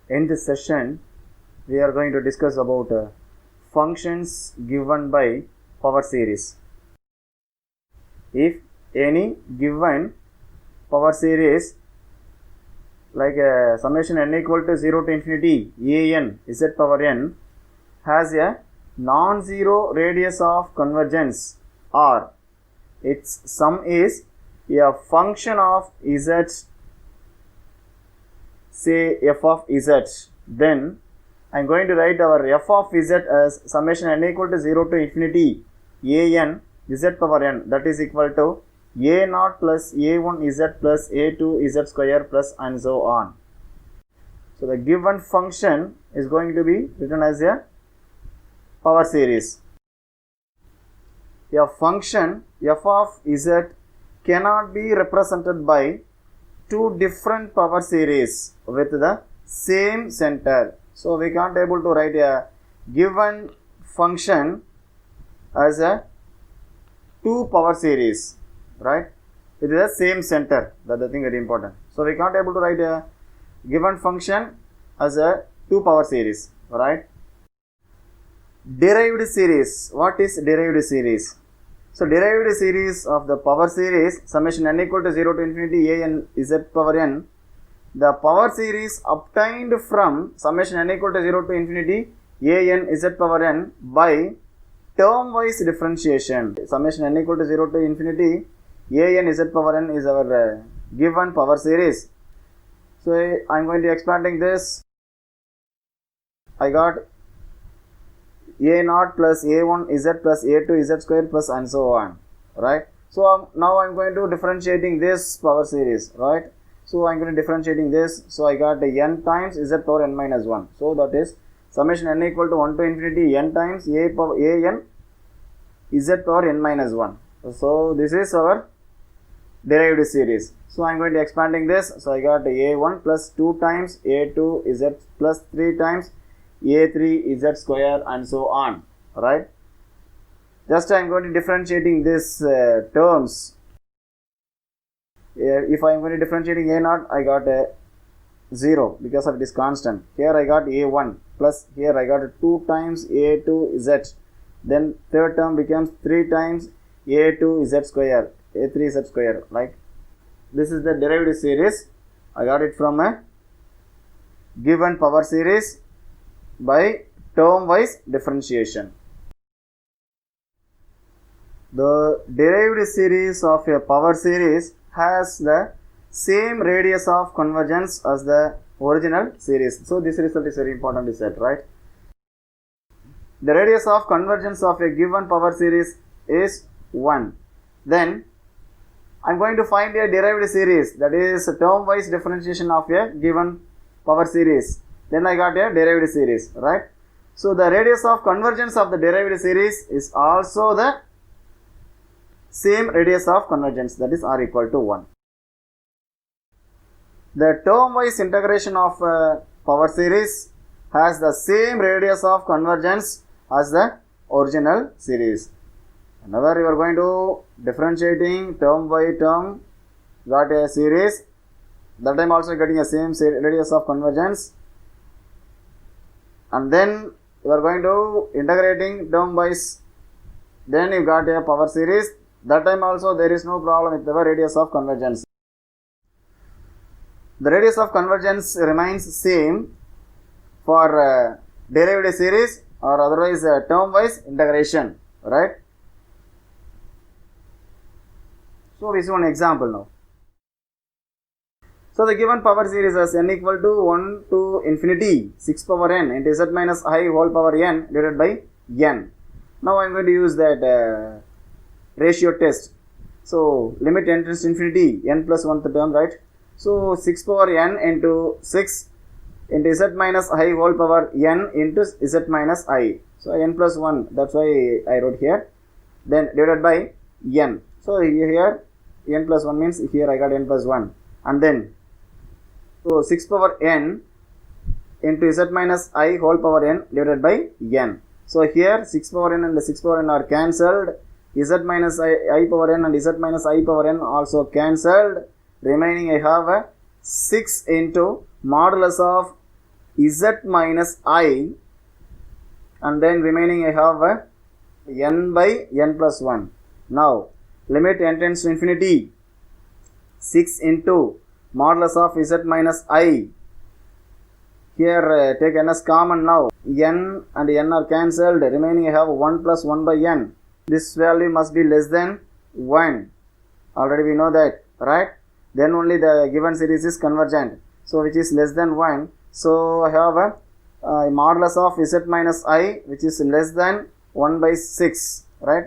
In this session, we are going to discuss about functions given by power series. If any given power series like summation n equal to 0 to infinity an z power n has a non-zero radius of convergence or its sum is a function of z, say f of z, then I am going to write our f of z as summation n equal to 0 to infinity an z power n, that is equal to a0 plus a1 z plus a2 z square plus and so on. So the given function is going to be written as a power series. A function f of z cannot be represented by two different power series with the same center. So we can't able to write a given function as a two power series, right? It is the same center. That's the thing very important. So we can't able to write a given function as a two power series, right? Derived series. What is derived series? So derived series of the power series summation n equal to 0 to infinity a n z power n, the power series obtained from summation n equal to 0 to infinity a n z power n by term wise differentiation. Summation n equal to 0 to infinity a n z power n is our given power series. So I am going to expanding this. I got a0 plus a1 z plus a2 z square plus and so on, right? So now I am going to differentiating this power series, right? So I am going to differentiating this. So I got n times z power n minus 1. So that is summation n equal to 1 to infinity n times a power a n z power n minus 1. So this is our derived series. So I am going to expanding this. So I got a1 plus 2 times a2 z plus 3 times a3 z square and so on, right? Just I am going to differentiating this terms. If I am going to differentiating a0, I got a 0 because of this constant. Here I got a1 plus here I got 2 times a2 z. Then third term becomes 3 times a2 z square, a3 z square. Like this is the derived series. I got it from a given power series by term wise differentiation. The derived series of a power series has the same radius of convergence as the original series. So this result is very important to set, right? The radius of convergence of a given power series is 1. Then I am going to find a derived series, that is a term wise differentiation of a given power series. Then I got a derived series, right? So the radius of convergence of the derived series is also the same radius of convergence, that is r equal to 1. The term wise integration of power series has the same radius of convergence as the original series. Whenever you are going to differentiating term by term, got a series, that time also getting a same radius of convergence, and then you are going to integrating term wise, then you got a power series. That time also there is no problem with the radius of convergence. The radius of convergence remains same for derived series or otherwise term wise integration, right? So this is one example now. So the given power series as n equal to 1 to infinity 6 power n into z minus I whole power n divided by n. Now I am going to use that ratio test. So limit n tends to infinity n plus 1th term, right? So 6 power n into 6 into z minus I whole power n into z minus I. So n plus 1, that's why I wrote here. Then divided by n. So here n plus 1 means here I got n plus 1. And then so 6 power n into z minus I whole power n divided by n. So here 6 power n and 6 power n are cancelled. Z minus I power n and z minus I power n also cancelled. Remaining I have a 6 into modulus of z minus I, and then remaining I have n by n plus 1. Now limit n tends to infinity, 6 into modulus of z minus I. Here take n as common now. N and n are cancelled. Remaining I have 1 plus 1 by n. This value must be less than 1. Already we know that, right? Then only the given series is convergent. So which is less than 1. So I have a modulus of z minus I, which is less than 1 by 6. Right?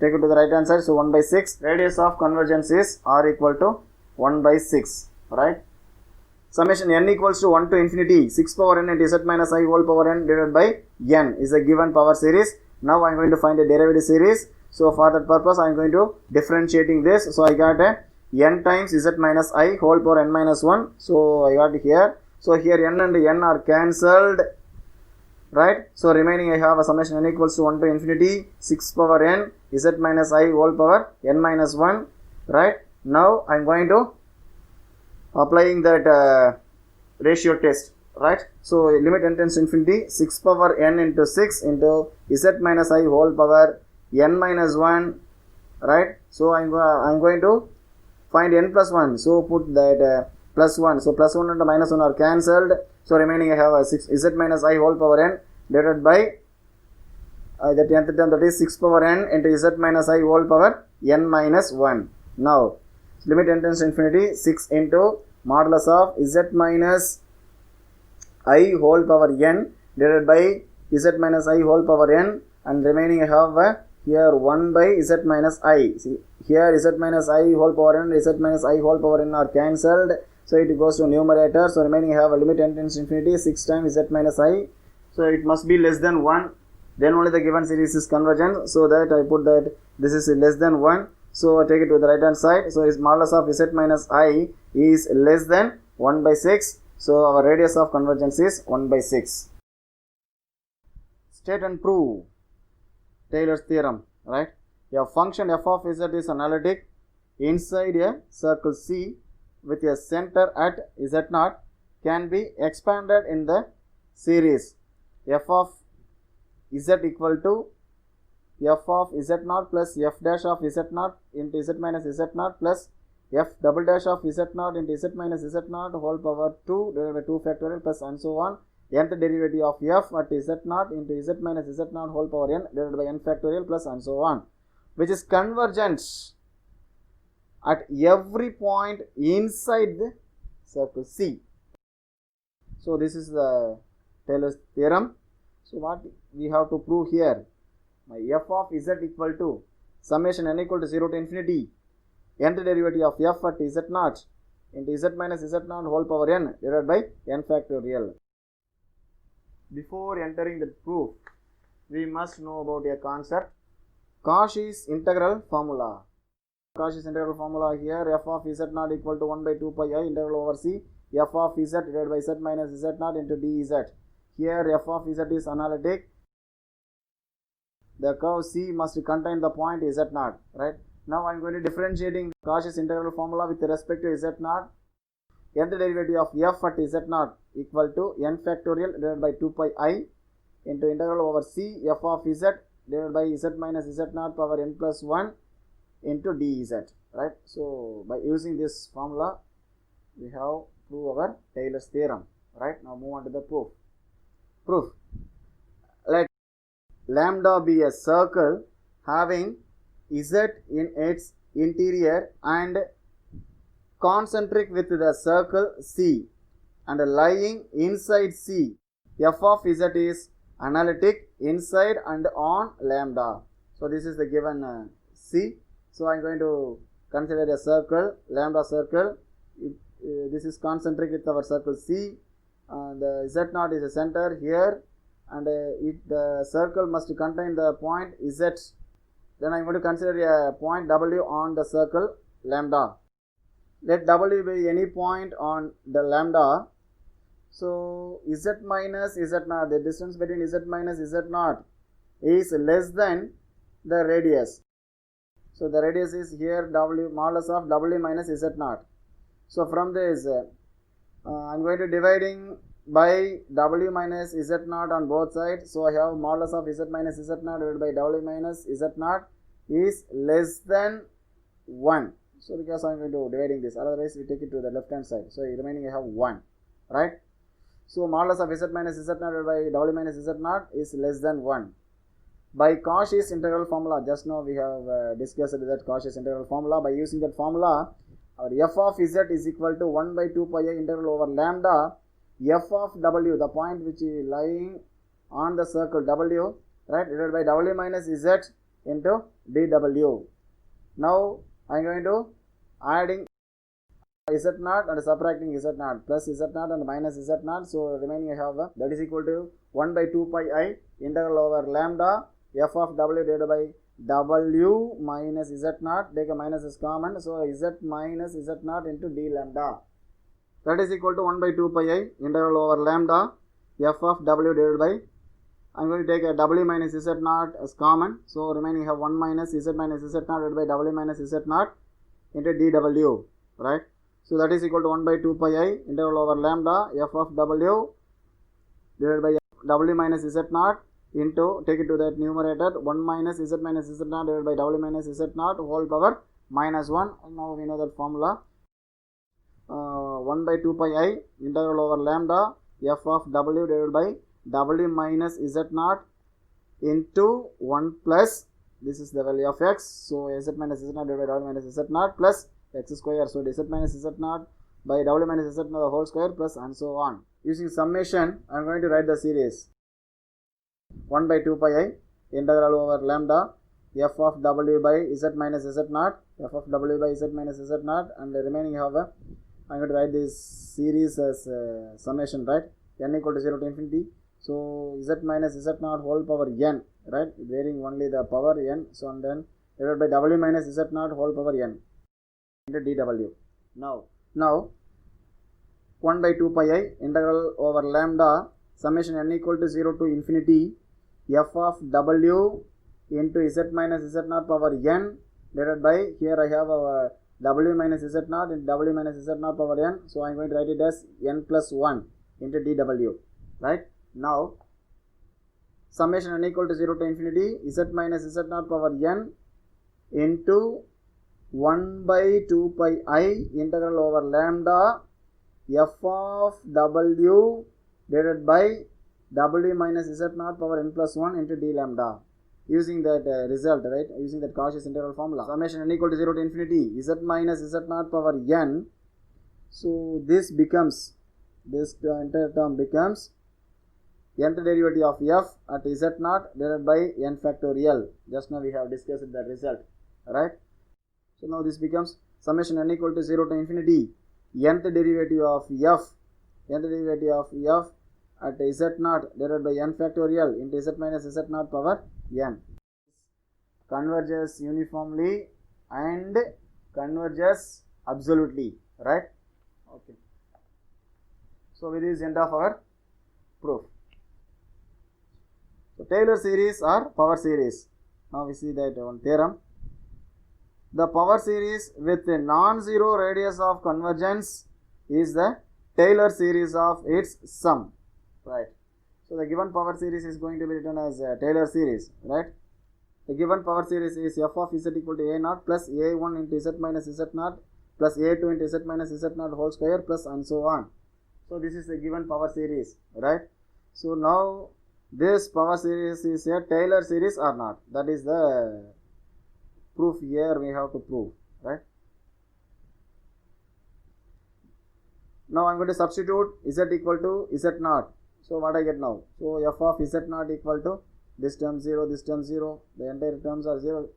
Take it to the right hand side. So 1 by 6. Radius of convergence is r equal to 1 by 6. Right? Summation n equals to 1 to infinity 6 power n into z minus I whole power n divided by n is a given power series. Now I am going to find a derived series. So for that purpose I am going to differentiating this. So I got a n times z minus I whole power n minus 1. So I got here. So here n and n are cancelled. Right. So remaining I have a summation n equals to 1 to infinity 6 power n z minus I whole power n minus 1. Right. Now I am going to applying that ratio test, right? So limit n tends to infinity 6 power n into 6 into z minus I whole power n minus 1, right? So I'm going to find n plus 1. So put that plus 1. So plus 1 and minus 1 are cancelled. So remaining I have a 6 z minus I whole power n divided by the 10th term, that is 6 power n into z minus I whole power n minus 1. Now limit n tends to infinity 6 into modulus of z minus I whole power n divided by z minus I whole power n, and remaining I have here 1 by z minus I. See here z minus I whole power n, z minus I whole power n are cancelled. So it goes to numerator. So remaining I have a limit n tends to infinity 6 times z minus I. So it must be less than 1. Then only the given series is convergent. So that I put that this is less than 1. So I take it to the right hand side. So its modulus of z minus I is less than 1 by 6. So our radius of convergence is 1 by 6. State and prove Taylor's theorem, right? A function f of z is analytic inside a circle C with a center at z0 can be expanded in the series f of z equal to f of z0 plus f dash of z0 into z minus z0 plus f double dash of z0 into z minus z0 whole power 2 divided by 2 factorial plus and so on. Nth derivative of f at z0 into z minus z0 whole power n divided by n factorial plus and so on, which is convergent at every point inside the circle C. So this is the Taylor's theorem. So what we have to prove here? My f of z equal to summation n equal to 0 to infinity nth derivative of f at z0 into z minus z0 whole power n divided by n factorial. Before entering the proof, we must know about a concept, Cauchy's integral formula. Cauchy's integral formula here, f of z0 equal to 1 by 2 pi I integral over c f of z divided by z minus z0 into dz. Here f of z is analytic. The curve C must contain the point z0, right? Now I am going to differentiating Cauchy's integral formula with respect to z0. Nth derivative of f at z0 equal to n factorial divided by 2 pi I into integral over C f of z divided by z minus z0 power n plus 1 into dz, right? So by using this formula, we have proved our Taylor's theorem, right? Now move on to the proof. Let lambda be a circle having z in its interior and concentric with the circle C and lying inside C. F of z is analytic inside and on lambda. So this is the given C. So I am going to consider a circle, lambda circle. This is concentric with our circle C. The z0 is a center here, and the circle must contain the point z. Then I am going to consider a point W on the circle lambda. Let W be any point on the lambda. So z minus z0, the distance between z minus z0 is less than the radius. So the radius is here W modulus of W minus z0. So from this I am going to dividing by w minus z naught on both sides. So I have modulus of z minus z naught divided by w minus z naught is less than 1. So because I am going to dividing this, otherwise we take it to the left hand side. So remaining I have 1, right? So modulus of z minus z naught divided by w minus z naught is less than 1. By Cauchy's integral formula, just now we have discussed that Cauchy's integral formula. By using that formula, our f of z is equal to 1 by 2 pi a integral over lambda f of w, the point which is lying on the circle w, right, divided by w minus z into dw. Now I am going to adding z naught and subtracting z naught, plus z naught and minus z naught. So remaining I have that is equal to 1 by 2 pi I integral over lambda f of w divided by w minus z naught. Take a minus is common, so z minus z naught into d lambda. That is equal to 1 by 2 pi I integral over lambda f of w divided by, I am going to take a w minus z naught as common, so remaining have 1 minus z naught divided by w minus z naught into dw, right? So that is equal to 1 by 2 pi I integral over lambda f of w divided by w minus z naught into, take it to that numerator, 1 minus z naught divided by w minus z naught whole power minus 1. Now we know that formula. 1 by 2 pi I integral over lambda f of w divided by w minus z naught into 1 plus, this is the value of x, so z minus z naught divided by w minus z naught plus x square, so z minus z naught by w minus z naught the whole square plus and so on. Using summation, I am going to write the series 1 by 2 pi I integral over lambda f of w by z minus z naught, f of w by z minus z naught, and the remaining have a, I am going to write this series as summation, right, n equal to 0 to infinity. So z minus z naught whole power n, right, varying only the power n, so and then divided by w minus z naught whole power n into dw. Now 1 by 2 pi I integral over lambda summation n equal to 0 to infinity f of w into z minus z naught power n divided by, here I have a w minus z naught and w minus z naught power n, so I am going to write it as n plus 1 into dw, right? Now summation n equal to 0 to infinity z minus z naught power n into 1 by 2 pi I integral over lambda f of w divided by w minus z naught power n plus 1 into d lambda. Using that result, right, using that Cauchy's integral formula, summation n equal to 0 to infinity z minus z naught power n. So this becomes, this entire term becomes nth derivative of f at z naught divided by n factorial. Just now we have discussed the result, right? So now this becomes summation n equal to 0 to infinity nth derivative of f at z naught divided by n factorial into z minus z naught power n. Converges uniformly and converges absolutely, right? Okay. So with this end of our proof. So Taylor series or power series. Now we see that one theorem. The power series with a non-zero radius of convergence is the Taylor series of its sum, right? So the given power series is going to be written as a Taylor series, right? The given power series is f of z equal to a naught plus a1 into z minus z naught plus a2 into z minus z naught whole square plus and so on. So this is the given power series, right? So now this power series is a Taylor series or not? That is the proof here we have to prove, right? Now I am going to substitute z equal to z naught. So what I get now? So f of z naught equal to this term 0, this term 0, the entire terms are 0,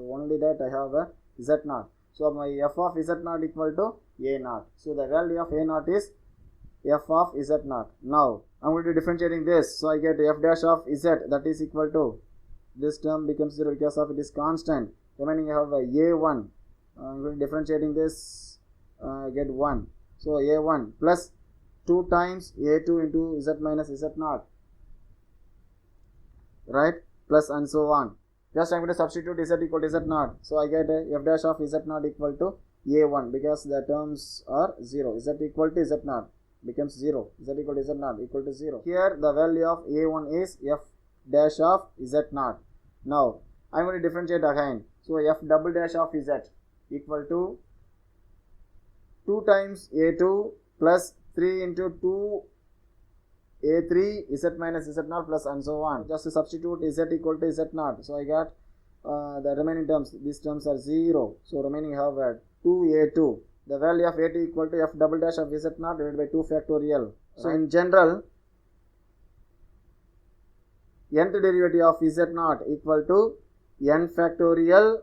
only that I have a z naught. So my f of z naught equal to a naught. So the value of a naught is f of z naught. Now I am going to differentiating this. So I get f dash of z, that is equal to, this term becomes 0 because of it is constant. Remaining I have a a1. I am going to differentiating this, get 1. So a1 plus 2 times a2 into z minus z naught, right, plus and so on. Just I am going to substitute z equal to z naught. So I get f dash of z naught equal to a1 because the terms are 0. Z equal to z naught. becomes 0. Z equal to Z naught equal to 0. Here the value of A1 is f dash of Z naught. Now I am going to differentiate again. So f double dash of Z equal to 2 times A2 plus 3 into 2 A3 Z minus Z naught plus and so on. Just to substitute Z equal to Z naught. So I got the remaining terms. These terms are 0. So remaining have 2A2. The value of A2 equal to f double dash of Z naught divided by 2 factorial. So in general, nth derivative of Z naught equal to n factorial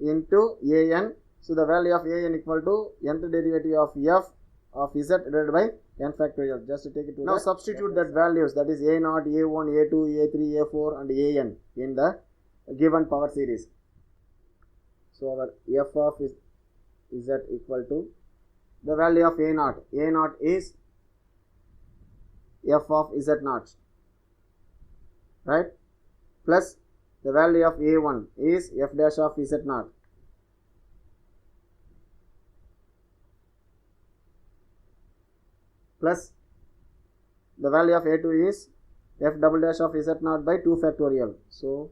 into an. So the value of an equal to nth derivative of f of z divided by n factorial. Just to take it to now substitute that values, that is a0, a1, a2, a3, a4 and an in the given power series. So our f of z equal to the value of a0. A0 is f of z naught, right, plus the value of a1 is f dash of z naught, plus the value of a2 is f double dash of z naught by 2 factorial. So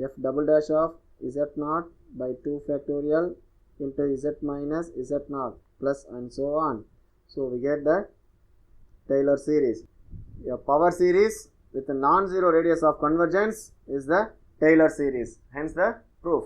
f double dash of z naught by 2 factorial into z minus z naught plus and so on. So we get the Taylor series. A power series with a non-zero radius of convergence is the Taylor series. Hence the proof.